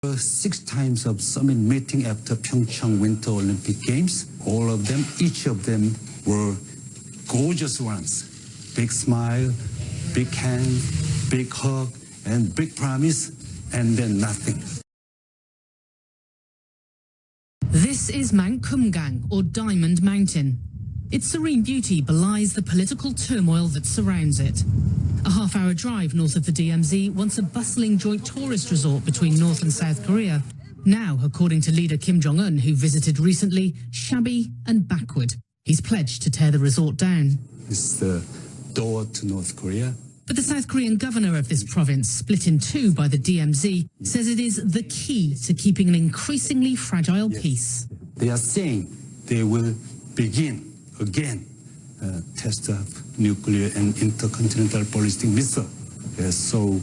6 times of summit meeting after Pyeongchang Winter Olympic Games. All of them, each of them were gorgeous ones. Big smile, big hand, big hug, and big promise, and then nothing. This is Mount Kumgang, or Diamond Mountain. Its serene beauty belies the political turmoil that surrounds it. A half-hour drive north of the DMZ, once a bustling joint tourist resort between North and South Korea. Now, according to leader Kim Jong-un, who visited recently, shabby and backward. He's pledged to tear the resort down. It's the door to North Korea. But the South Korean governor of this province, split in two by the DMZ, says it is the key to keeping an increasingly fragile peace. They are saying they will begin again test of nuclear and intercontinental ballistic missile. So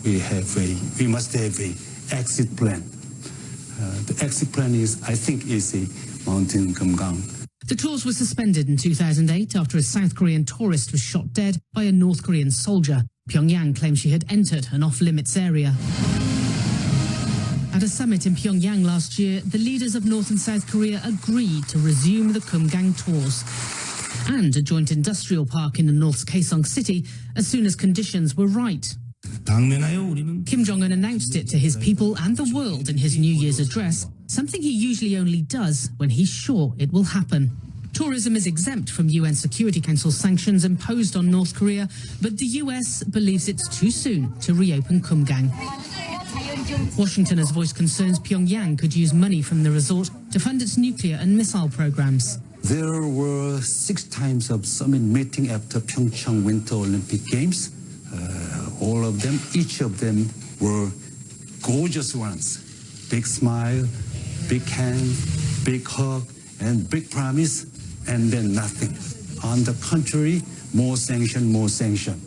we must have a exit plan. The exit plan I think is a mountain Kumgang. The tours were suspended in 2008 after a South Korean tourist was shot dead by a North Korean soldier. Pyongyang claimed she had entered an off-limits area. At a summit in Pyongyang last year, the leaders of North and South Korea agreed to resume the Kumgang tours and a joint industrial park in the North's Kaesong city as soon as conditions were right. Kim Jong-un announced it to his people and the world in his New Year's address, something he usually only does when he's sure it will happen. Tourism is exempt from UN Security Council sanctions imposed on North Korea, but the US believes it's too soon to reopen Kumgang. Washington has voiced concerns Pyongyang could use money from the resort to fund its nuclear and missile programs. There were 6 times of summit meeting after Pyeongchang Winter Olympic Games. All of them, each of them were gorgeous ones. Big smile, big hand, big hug, and big promise, and then nothing. On the contrary, more sanction, more sanction.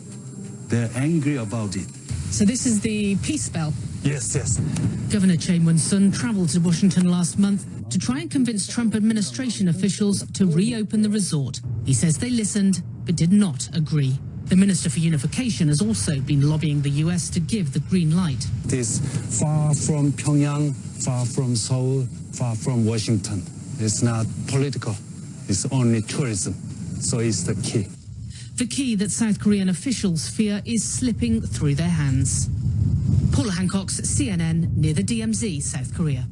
They're angry about it. So this is the peace spell? Yes, yes. Governor Chae Mun-sun travelled to Washington last month to try and convince Trump administration officials to reopen the resort. He says they listened, but did not agree. The Minister for Unification has also been lobbying the US to give the green light. It is far from Pyongyang, far from Seoul, far from Washington. It's not political. It's only tourism. So it's the key. The key that South Korean officials fear is slipping through their hands. 폴라핸콕스, CNN, near the DMZ, South Korea.